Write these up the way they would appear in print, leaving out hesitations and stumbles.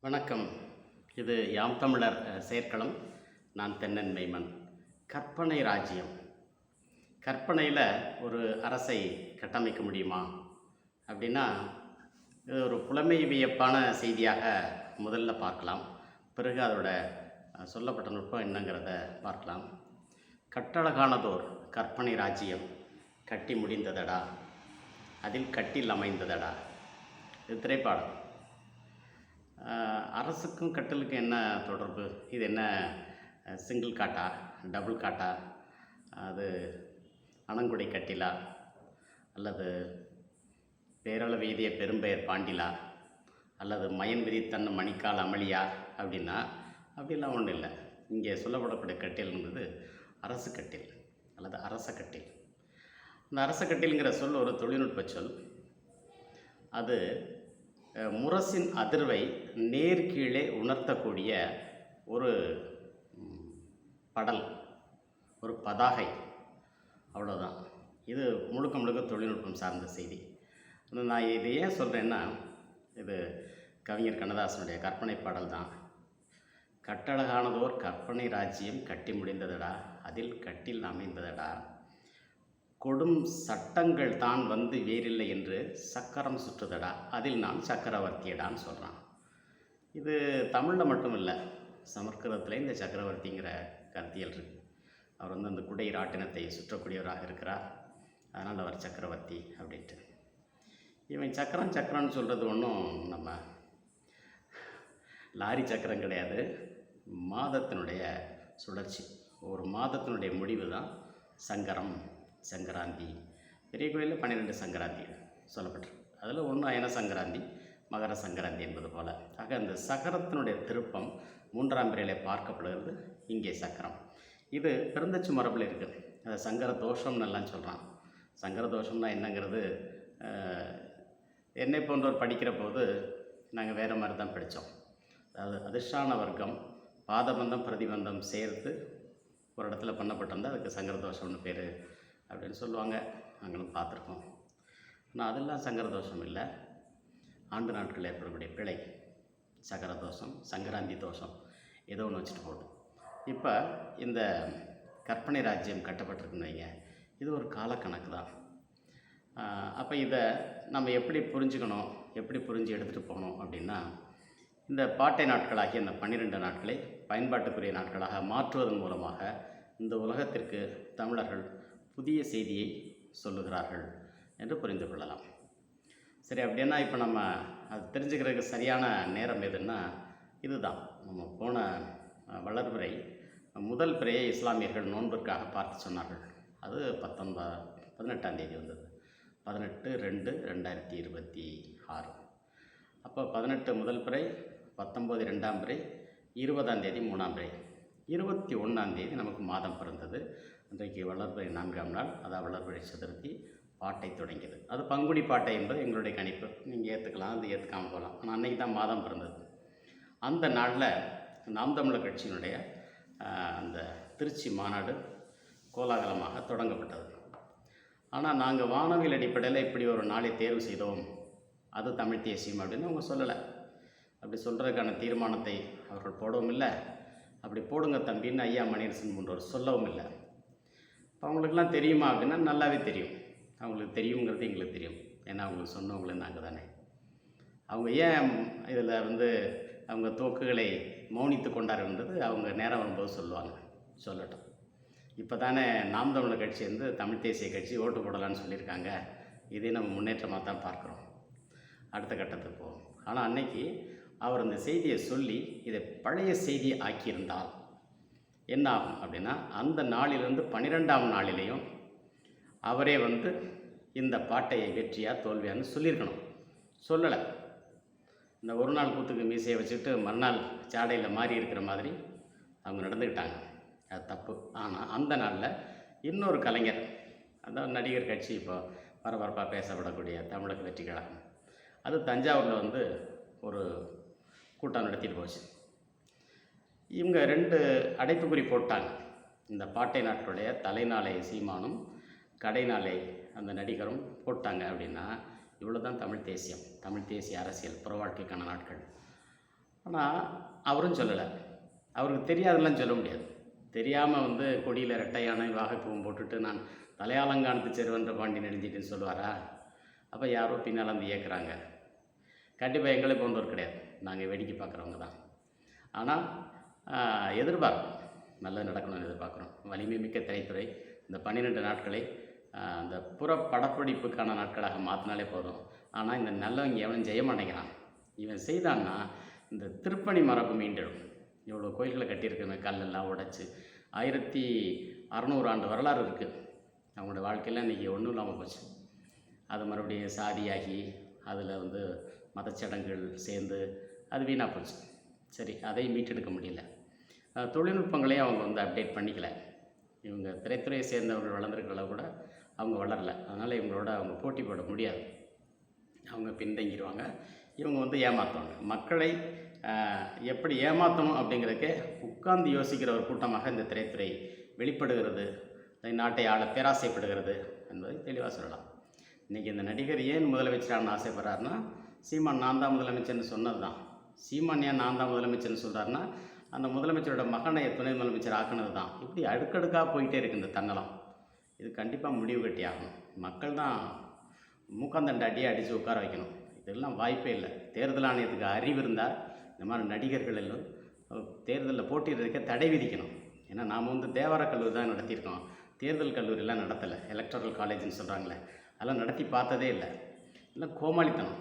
வணக்கம். இது யாம் தமிழர் செயற்களம். நான் தென்னன் மெய்மன். கற்பனை ராஜ்யம். கற்பனையில் ஒரு அரசை கட்டமைக்க முடியுமா அப்படின்னா, இது ஒரு புலமை வியப்பான செய்தியாக முதல்ல பார்க்கலாம். பிறகு அதோட சொல்லப்பட்ட நுட்பம் என்னங்கிறத பார்க்கலாம். கட்டழகானதோர் கற்பனை ராஜ்யம் கட்டி முடிந்ததடா, அதில் கட்டில் அமைந்ததடா. இது திரைப்பாடம். அரசுக்கும் கட்டிலுக்கும் என்ன தொடர்பு? இது என்ன சிங்கிள் காட்டா, டபுள் காட்டா, அது அணங்குடை கட்டிலா, அல்லது பேரளவு எய்திய பெரும்பெயர் பாண்டிலா, அல்லது மயன் விதித்தன் மணிக்கால் அமளியா அப்படின்னா அப்படிலாம் ஒன்றும் இல்லை. இங்கே சொல்லப்படக்கூடிய கட்டில்ங்கிறது அரசு கட்டில் அல்லது அரச கட்டில். இந்த அரச கட்டில்ங்கிற சொல் ஒரு தொழில்நுட்ப சொல். அது முரசின் அதிர்வை நேர்கீழே உணர்த்தக்கூடிய ஒரு படல், ஒரு பதாகை, அவ்வளோதான். இது முழுக்க முழுக்க தொழில்நுட்பம் சார்ந்த செய்தி. நான் இதை ஏன் சொல்கிறேன்னா, இது கவிஞர் கண்ணதாசனுடைய கற்பனை பாடல் தான். கட்டழகானதோர் கற்பனை ராஜ்யம் கட்டி முடிந்ததடா, அதில் கட்டில் அமைந்ததடா, கொடும் சட்டங்கள் தான் வந்து வேறில்லை என்று சக்கரம் சுற்றுதடா, அதில் நான் சக்கரவர்த்தியடான்னு சொல்கிறான். இது தமிழில் மட்டும் இல்லை, சமஸ்கிருதத்தில் இந்த சக்கரவர்த்திங்கிற கருத்தியல் இருக்குது. அவர் அந்த குடை ராட்டினத்தை சுற்றக்கூடியவராக இருக்கிறார், அதனால் அவர் சக்கரவர்த்தி அப்படின்ட்டு. இவன் சக்கரம்னு சொல்கிறது ஒன்றும் நம்ம லாரி சக்கரம் கிடையாது. மாதத்தினுடைய சுழற்சி, ஒரு மாதத்தினுடைய முடிவு தான் சங்கரம், சங்கராந்தி. பெரிய கோயிலில் 12 சங்கராந்தி சொல்லப்பட்டிருக்கு. அதில் ஒன்று அயன சங்கராந்தி, மகர சங்கராந்தி என்பது போல். ஆக அந்த சக்கரத்தினுடைய திருப்பம் 3ஆம் பிறையிலே பார்க்கப்படுகிறது. இங்கே சக்கரம் இது பெருந்தச்சு மரபில் இருக்குது. அதை சங்கர தோஷம்னு எல்லாம் சொல்கிறான். சங்கர தோஷம்னா என்னங்கிறது என்னை போன்றவர் படிக்கிற போது நாங்கள் வேறு மாதிரி தான் படித்தோம். அதாவது அதிர்ஷ்டான வர்க்கம், பாதபந்தம் பிரதிபந்தம் சேர்த்து ஒரு இடத்துல பண்ணப்பட்டிருந்தால் அதுக்கு சங்கர தோஷம்னு பேர் அப்படின்னு சொல்லுவாங்க. நாங்களும் பார்த்துருக்கோம். ஆனால் அதெல்லாம் சங்கர தோஷம் இல்லை. ஆண்டு நாட்களில் ஏற்படக்கூடிய பிழை சக்கர தோஷம், சங்கராந்தி தோஷம், ஏதோ ஒன்று வச்சுட்டு போடும். இப்போ இந்த கற்பனை ராஜ்யம் கட்டப்பட்டிருக்குன்னு வைங்க, இது ஒரு காலக்கணக்கு தான். அப்போ இதை நம்ம எப்படி புரிஞ்சுக்கணும், எப்படி புரிஞ்சு எடுத்துகிட்டு போகணும் அப்படின்னா, இந்த பாட்டை நாட்களாகிய இந்த 12 நாட்களை பயன்பாட்டுக்குரிய நாட்களாக மாற்றுவதன் மூலமாக இந்த உலகத்திற்கு தமிழர்கள் புதிய செய்தியை சொல்லுகிறார்கள் என்று புரிந்து கொள்ளலாம். சரி, அப்படின்னா இப்போ நம்ம அது தெரிஞ்சுக்கிறதுக்கு சரியான நேரம் எதுன்னா இதுதான். நம்ம போன வளர்பிறை முதல் பிறையை இஸ்லாமியர்கள் நோன்பிற்காக பார்த்து சொன்னார்கள். அது 18ஆம் தேதி வந்தது, 18/2/2026. அப்போ 18 முதல் பிறை, 19 2ஆம் பிறை, 20ஆம் தேதி 3ஆம் பிறை, 21ஆம் தேதி நமக்கு மாதம் பிறந்தது. இன்றைக்கு வளர்பிறை 4ஆம் நாள், அதாவது வளர்பிறை சதுர்த்தி. பாட்டை தொடங்கியது. அது பங்குனி பாட்டை என்பது எங்களுடைய கணிப்பு. நீங்கள் ஏற்றுக்கலாம், அது ஏற்றுக்காமல் போகலாம். ஆனால் அன்றைக்கி தான் மாதம் பிறந்தது. அந்த நாளில் நாம் தமிழர் கட்சியினுடைய அந்த திருச்சி மாநாடு கோலாகலமாக தொடங்கப்பட்டது. ஆனால் நாங்கள் வானவியல் அடிப்படையில் இப்படி ஒரு நாளை தேர்வு செய்தோம், அது தமிழ் தேசியம் அப்படின்னு அவங்க சொல்லலை. அப்படி சொல்கிறதுக்கான தீர்மானத்தை அவர்கள் போடவும் இல்லை. அப்படி போடுங்க தம்பின்னு ஐயா மணியரசன் போன்றவர் சொல்லவும் இல்லை. இப்போ அவங்களுக்கெல்லாம் தெரியுமா அப்படின்னா நல்லாவே தெரியும். அவங்களுக்கு தெரியுங்கிறது எங்களுக்கு தெரியும். ஏன்னா அவங்களுக்கு சொன்னவங்களே நாங்கள் தானே. அவங்க ஏன் இதில் அவங்க தோக்குகளை மௌனித்து கொண்டாருன்றது அவங்க நேரம் வரும்போது சொல்லுவாங்க. சொல்லட்டும். இப்போ தானே நாம் தமிழர் கட்சி தமிழ் தேசிய கட்சி ஓட்டு போடலான்னு சொல்லியிருக்காங்க. இதே நம்ம முன்னேற்றமாக தான் பார்க்குறோம். அடுத்த கட்டத்துக்கு போவோம். ஆனால் அன்னைக்கு அவர் அந்த செய்தியை சொல்லி இதை பழைய செய்தியை ஆக்கியிருந்தால் என்ன ஆகும் அப்படின்னா, அந்த நாளிலிருந்து 12ஆம் நாளிலையும் அவரே இந்த பாட்டையை வெற்றியா தோல்வியான்னு சொல்லியிருக்கணும். சொல்லலை. இந்த ஒரு நாள் கூத்துக்கு மீசையை வச்சுட்டு மறுநாள் சாடையில் மாறி இருக்கிற மாதிரி அவங்க நடந்துக்கிட்டாங்க. அது தப்பு. ஆனால் அந்த நாளில் இன்னொரு கலைஞர், அதாவது நடிகர் கட்சி இப்போ பரபரப்பாக பேசப்படக்கூடிய தமிழக வெற்றி கழகம், அது தஞ்சாவூரில் ஒரு கூட்டம் நடத்திட்டு போச்சு. இவங்க 2 அடைப்புக்குறி போட்டாங்க. இந்த பாட்டை நாட்களுடைய தலைநாளை சீமானும் கடைநாளை அந்த நடிகரும் போட்டாங்க. அப்படின்னா இவ்வளோ தான் தமிழ் தேசியம், தமிழ் தேசிய அரசியல், புற வாழ்க்கைக்கான நாட்கள். ஆனால் அவரும் சொல்லலை. அவருக்கு தெரியாதுலாம் சொல்ல முடியாது. தெரியாமல் வந்து கொடியில் ரெட்டை யானை வாகைப்பூவும் போட்டுட்டு நான் தலையாலங்கானத்து செருவன்ற பாண்டியன் எழுதிட்டுன்னு சொல்லுவாரா? அப்போ யாரோ பின்னால் வந்து இயக்குறாங்க. கண்டிப்பாக எங்களை போன்றவர் கிடையாது, நாங்கள் வேடிக்கை பார்க்குறவங்க தான். ஆனால் எதிர்பார்ப்போம், நல்லது நடக்கணும்னு எதிர்பார்க்குறோம். வலிமை மிக்க திரைத்துறை இந்த 12 நாட்களை அந்த புற படப்பிடிப்புக்கான நாட்களாக மாற்றினாலே போதும். ஆனால் இந்த நல்லவங்க எவனும் செய்ய மாட்டேங்கிறான். இவன் செய்தான்னா இந்த திருப்பணி மரபு மீண்டிடும். இவ்வளோ கோயில்களை கட்டியிருக்கமே, கல்லெல்லாம் உடைச்சி 1600 ஆண்டு வரலாறு இருக்குது. அவங்களோட வாழ்க்கையெல்லாம் இன்றைக்கி ஒன்றும் இல்லாமல் போச்சு. அது மறுபடியும் சாதியாகி அதில் வந்து மதச்சடங்குகள் சேர்ந்து அது வீணாக போச்சு. சரி, அதை மீட்டெடுக்க முடியல. தொழில்நுட்பங்களையும் அவங்க வந்து அப்டேட் பண்ணிக்கல. இவங்க திரைத்துறையை சேர்ந்தவர்கள் வளர்ந்துருக்கிறத கூட அவங்க வளரலை. அதனால் இவங்களோட அவங்க போட்டி போட முடியாது. அவங்க பின்தங்கிடுவாங்க. இவங்க வந்து ஏமாற்றுவாங்க. மக்களை எப்படி ஏமாற்றணும் அப்படிங்கிறதுக்கே உட்கார்ந்து யோசிக்கிற ஒரு கூட்டமாக இந்த திரைத்துறை வெளிப்படுகிறது. நாட்டை ஆள பேராசைப்படுகிறது என்பதை தெளிவாக சொல்லலாம். இன்றைக்கி இந்த நடிகர் ஏன் முதலமைச்சரான ஆசைப்படுறாருன்னா, சீமான் நான் தான் முதலமைச்சர்னு சொன்னது தான். சீமான் ஏன் நான் தான் முதலமைச்சர்னு சொல்கிறாருன்னா, அந்த முதலமைச்சரோட மகனை துணை முதலமைச்சர் ஆக்குனது தான். இப்படி அடுக்கடுக்காக போயிட்டே இருக்குது இந்த தன்னலம். இது கண்டிப்பாக முடிவு கட்டி ஆகணும். மக்கள் தான் மூக்காந்தண்டாட்டியே அடித்து உட்கார வைக்கணும். இதெல்லாம் வாய்ப்பே இல்லை. தேர்தல் ஆணையத்துக்கு அறிவு இருந்தால் இந்த மாதிரி நடிகர்கள் எல்லாம் தேர்தலில் போட்டியிடுறதுக்கே தடை விதிக்கணும். ஏன்னா நாம் வந்து தேவார கல்லூரி தான் நடத்தியிருக்கோம், தேர்தல் கல்லூரியெலாம் நடத்தலை. எலக்ட்ரல் காலேஜ்னு சொல்கிறாங்களே, அதெல்லாம் நடத்தி பார்த்ததே இல்லை. எல்லாம் கோமாளித்தனம்.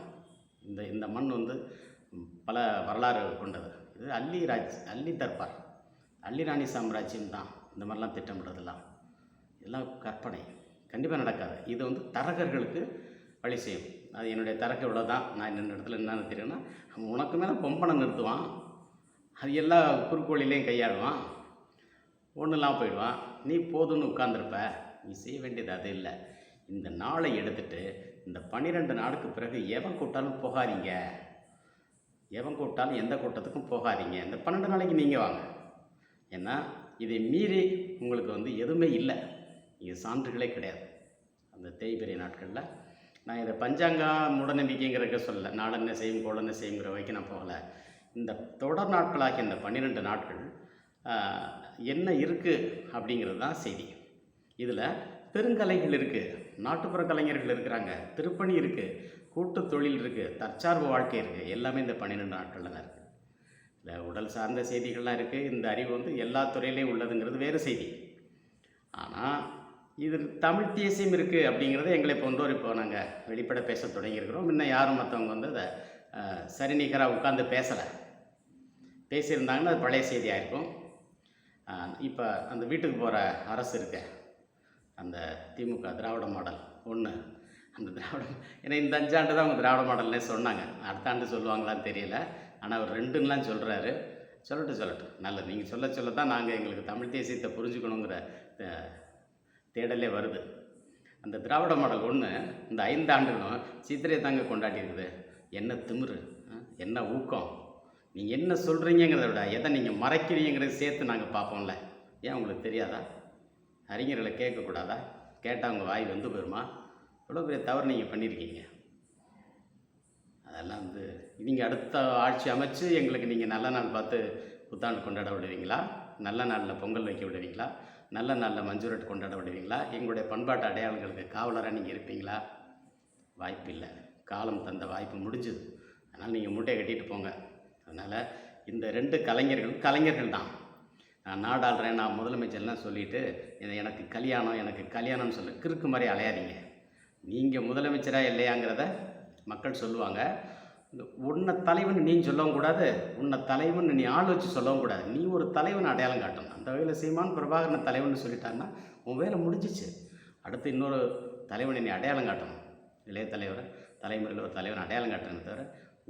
இந்த மண் வந்து பல வரலாறு கொண்டது. இது அள்ளி தர்பார், அள்ளி ராணி சாம்ராஜ்யம் தான் இந்த மாதிரிலாம் திட்டமிடுறதெல்லாம். இதெல்லாம் கற்பனை, கண்டிப்பாக நடக்காது. இது வந்து தரகர்களுக்கு வழி செய்யும். அது என்னுடைய தரக்கு இவ்வளோ தான், நான் இந்த இடத்துல என்னென்னு தெரியும்னா, உனக்கு மேலே பொம்பனை நிறுத்துவான், அது எல்லா குறுக்கோளிலையும் கையாடுவான், ஒன்றும் இல்லாமல் போயிடுவான். நீ போதும்னு உட்கார்ந்துருப்ப. நீ செய்ய வேண்டியது அது இல்லை. இந்த நாளை எடுத்துகிட்டு இந்த 12 நாளுக்கு பிறகு எவன் கூட்டாலும் போகாதீங்க. எவன் கூட்டாலும் எந்த கூட்டத்துக்கும் போகாதீங்க. இந்த 12 நாளைக்கு நீங்கள் வாங்க. ஏன்னா இதை மீறி உங்களுக்கு வந்து எதுவுமே இல்லை, இங்கே சான்றுகளே கிடையாது. அந்த தேய்பிறை நாட்களில் நான் இதை பஞ்சாங்கா மூடநம்பிக்கைங்கிறக்க சொல்லலை, நாளென்ன செய்யும் கோளென்ன செய்யுங்கிற வரைக்கும் நான் போகலை. இந்த தொடர் நாட்களாகிய இந்த 12 நாட்கள் என்ன இருக்குது அப்படிங்கிறது தான் செய்தி. இதில் பெருங்கலைகள் இருக்குது, நாட்டுப்புற கலைஞர்கள் இருக்கிறாங்க, திருப்பணி இருக்குது, கூட்டு தொழில் இருக்குது, தற்சார்பு வாழ்க்கை இருக்குது. எல்லாமே இந்த 12 நாட்களில் தான் இருக்குது. இல்லை உடல் சார்ந்த செய்திகள்லாம் இருக்குது. இந்த அறிவு வந்து எல்லா துறையிலையும் உள்ளதுங்கிறது வேறு செய்தி. ஆனால் இது தமிழ் தேசியம் இருக்குது அப்படிங்கிறத எங்களை போன்றோர் இப்போ நாங்கள் வெளிப்பட பேச தொடங்கியிருக்கிறோம். இன்னும் யாரும் மற்றவங்க வந்து அதை சரிநிகராக உட்கார்ந்து பேசலை. பேசியிருந்தாங்கன்னா அது பழைய செய்தியாக இருக்கும். இப்போ அந்த வீட்டுக்கு போகிற அரசு இருக்க அந்த திமுக திராவிட மாடல் ஒன்று, அந்த திராவிடம், ஏன்னா இந்த 5 ஆண்டு தான் அவங்க திராவிட மாடல்னே சொன்னாங்க. அடுத்த ஆண்டு சொல்லுவாங்களான்னு தெரியல. ஆனால் அவர் 2ன்னுலாம் சொல்கிறாரு. சொல்லட்டும், நல்லது. நீங்கள் சொல்ல தான் நாங்கள் எங்களுக்கு தமிழ் தேசியத்தை புரிஞ்சுக்கணுங்கிற தேடலே வருது. அந்த திராவிட மாடல் ஒன்று இந்த 5 ஆண்டுகளும் சித்திரை தாங்க கொண்டாடிருக்குது. என்ன திமிரு, என்ன ஊக்கம், நீங்கள் என்ன சொல்கிறீங்கிறத விட எதை நீங்கள் மறைக்கிறீங்கிறத சேர்த்து நாங்கள் பார்ப்போம்ல. ஏன் உங்களுக்கு தெரியாதா? அறிஞர்களை கேட்கக்கூடாதா? கேட்டால் அவங்க வாய் வந்து போயிருமா? எவ்வளோ பெரிய தவறு நீங்கள் பண்ணியிருக்கீங்க. அதெல்லாம் வந்து நீங்கள் அடுத்த ஆட்சி அமைச்சு எங்களுக்கு நீங்கள் நல்ல நாள் பார்த்து புத்தாண்டு கொண்டாட விடுவீங்களா? நல்ல நாளில் பொங்கல் வைக்க விடுவீங்களா? நல்ல நாளில் மஞ்சுரட்டு கொண்டாட விடுவீங்களா? எங்களுடைய பண்பாட்டு அடையாளங்களுக்கு காவலராக நீங்கள் இருப்பீங்களா? வாய்ப்பு இல்லை. காலம் தந்த வாய்ப்பு முடிஞ்சுது. அதனால் நீங்கள் மூட்டையை கட்டிட்டு போங்க. அதனால் இந்த 2 கலைஞர்கள் தான். நான் நாடாளுறேன், நான் முதலமைச்சர்லாம் சொல்லிவிட்டு எனக்கு கல்யாணம்னு சொல்லி கிறுக்கு மாதிரி அலையாதீங்க. நீங்கள் முதலமைச்சராக இல்லையாங்கிறத மக்கள் சொல்லுவாங்க. உன்னை தலைவன் நீ சொல்லவும் கூடாது, உன்னை தலைவன் நீ ஆள் வச்சு சொல்லவும் கூடாது. நீ ஒரு தலைவன் அடையாளம் காட்டணும். அந்த வகையில் சீமான் பிரபாகரன் தலைவன் சொல்லிட்டான்னா உன் வேலை முடிஞ்சிச்சு. அடுத்து இன்னொரு தலைவனை நீ அடையாளம் காட்டணும். இளைய தலைவரை தலைமுறையில் ஒரு தலைவன் அடையாளம் காட்டணும். தவிர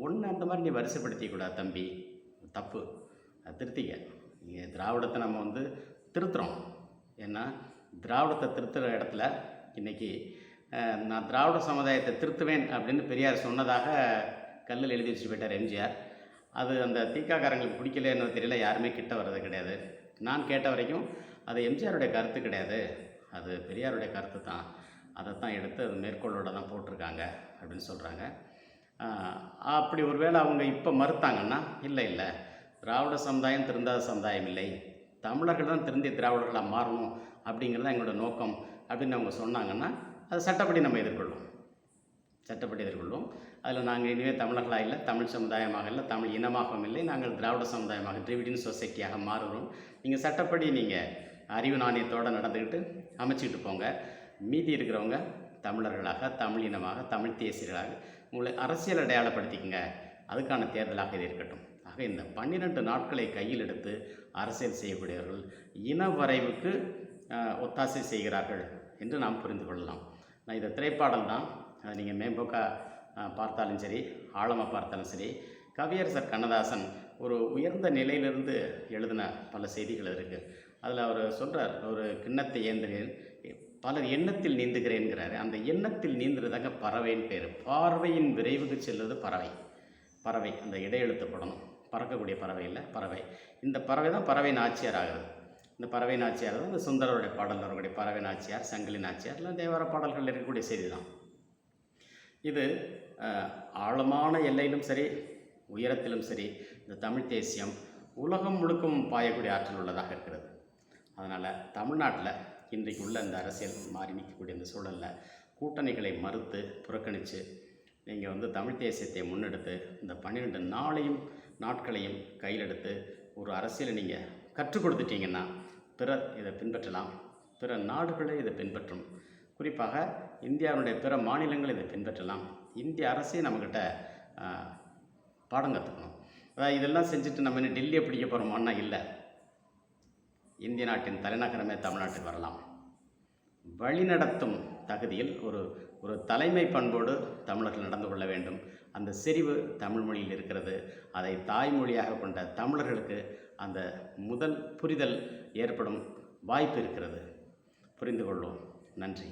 ஒன்று அந்த மாதிரி நீ வரிசைப்படுத்திக்கூடாது தம்பி. தப்பு, அது திருத்திக்க. இங்கே திராவிடத்தை நம்ம வந்து திருத்துறோம். ஏன்னா திராவிடத்தை திருத்துகிற இடத்துல இன்றைக்கி நான் திராவிட சமுதாயத்தை திருத்துவேன் அப்படின்னு பெரியார் சொன்னதாக கல்லில் எழுதி வச்சுட்டு போயிட்டார் எம்ஜிஆர். அது அந்த தீக்காக்காரங்களுக்கு பிடிக்கலன்னு தெரியல, யாருமே கிட்ட வர்றது கிடையாது. நான் கேட்ட வரைக்கும் அது எம்ஜிஆருடைய கருத்து கிடையாது, அது பெரியாருடைய கருத்து தான். அதை தான் எடுத்து அது மேற்கோளோடு தான் போட்டிருக்காங்க அப்படின்னு சொல்கிறாங்க. அப்படி ஒருவேளை அவங்க இப்போ மறுத்தாங்கன்னா, இல்லை இல்லை திராவிட சமுதாயம் திருந்தாத சமுதாயம் இல்லை, தமிழர்கள் தான் திருந்திய திராவிடர்களாக மாறணும் அப்படிங்கிறது தான் எங்களோட நோக்கம் அப்படின்னு அவங்க சொன்னாங்கன்னா, அது சட்டப்படி நம்ம எதிர்கொள்வோம். சட்டப்படி எதிர்கொள்வோம். அதில் நாங்கள் இனிமேல் தமிழர்களாக இல்லை, தமிழ் சமுதாயமாக இல்லை, தமிழ் இனமாகவும் இல்லை, நாங்கள் திராவிட சமுதாயமாக டிரிவிடியன் சொசைட்டியாக மாறுகிறோம். நீங்கள் சட்டப்படி நீங்கள் அறிவு நாணயத்தோடு நடந்துக்கிட்டு அமைச்சிக்கிட்டு போங்க. மீதி இருக்கிறவங்க தமிழர்களாக, தமிழ் இனமாக, தமிழ் தேசியர்களாக உங்களை அரசியல் அடையாளப்படுத்திக்கங்க. அதுக்கான தேர்தலாக இது இருக்கட்டும். ஆக இந்த 12 நாட்களை கையில் எடுத்து அரசியல் செய்யக்கூடியவர்கள் இன வரைவுக்கு ஒத்தாசை செய்கிறார்கள் என்று நாம் புரிந்து கொள்ளலாம். நான் இதை திரைப்பாடல் தான், அதை நீங்கள் மேம்போக்காக பார்த்தாலும் சரி, ஆழமாக பார்த்தாலும் சரி, கவியரசர் கண்ணதாசன் ஒரு உயர்ந்த நிலையிலிருந்து எழுதின பல செய்திகள் இருக்குது. அதில் அவர் சொல்கிறார், ஒரு கிண்ணத்தை ஏந்துகிறேன், பலர் எண்ணத்தில் நீந்துகிறேன்கிறாரு. அந்த எண்ணத்தில் நீந்துறதாங்க பறவைன்னு பேர். பார்வையின் விரைவுக்கு செல்வது பறவை. பறவை அந்த இடையெழுத்து படணும், பறக்கக்கூடிய பறவை இல்லை, பறவை. இந்த பறவை தான் பறவை நாச்சியார் ஆகுது. இந்த பறவை நாச்சியார் தான் இந்த சுந்தரருடைய பாடல் வரக்கூடிய பறவை நாச்சியார், சங்கிலி நாச்சியார், இல்லை தேவார பாடல்கள் இருக்கக்கூடிய செய்தி தான் இது. ஆழமான எல்லையிலும் சரி, உயரத்திலும் சரி, இந்த தமிழ் தேசியம் உலகம் முழுக்கவும் பாயக்கூடிய ஆற்றல் உள்ளதாக இருக்கிறது. அதனால் தமிழ்நாட்டில் இன்றைக்கு உள்ள இந்த அரசியல் மாறி நிற்கக்கூடிய இந்த சூழலில் கூட்டணிகளை மறுத்து புறக்கணித்து நீங்கள் தமிழ் தேசியத்தை முன்னெடுத்து இந்த 12 நாட்களையும் கையில் எடுத்து ஒரு அரசியலை நீங்கள் கற்றுக் கொடுத்துட்டீங்கன்னா பிறர் இதை பின்பற்றலாம், பிற நாடுகளே இதை பின்பற்றும். குறிப்பாக இந்தியாவுடைய பிற மாநிலங்கள் இதை பின்பற்றலாம். இந்திய அரசே நம்மக்கிட்ட பாடம் கற்றுக்கணும். அதாவது இதெல்லாம் செஞ்சுட்டு நம்ம என்ன டெல்லியை பிடிக்க போகிறோமான்னா இல்லை, இந்திய நாட்டின் தலைநகரமே தமிழ்நாட்டுக்கு வரலாம். வழிநடத்தும் தகுதியில் ஒரு தலைமை பண்போடு தமிழர்கள் நடந்து கொள்ள வேண்டும். அந்த செறிவு தமிழ் மொழியில் இருக்கிறது. அதை தாய்மொழியாக கொண்ட தமிழர்களுக்கு அந்த முதல் புரிதல் ஏற்படும் வாய்ப்பு இருக்கிறது. புரிந்து கொள்வோம். நன்றி.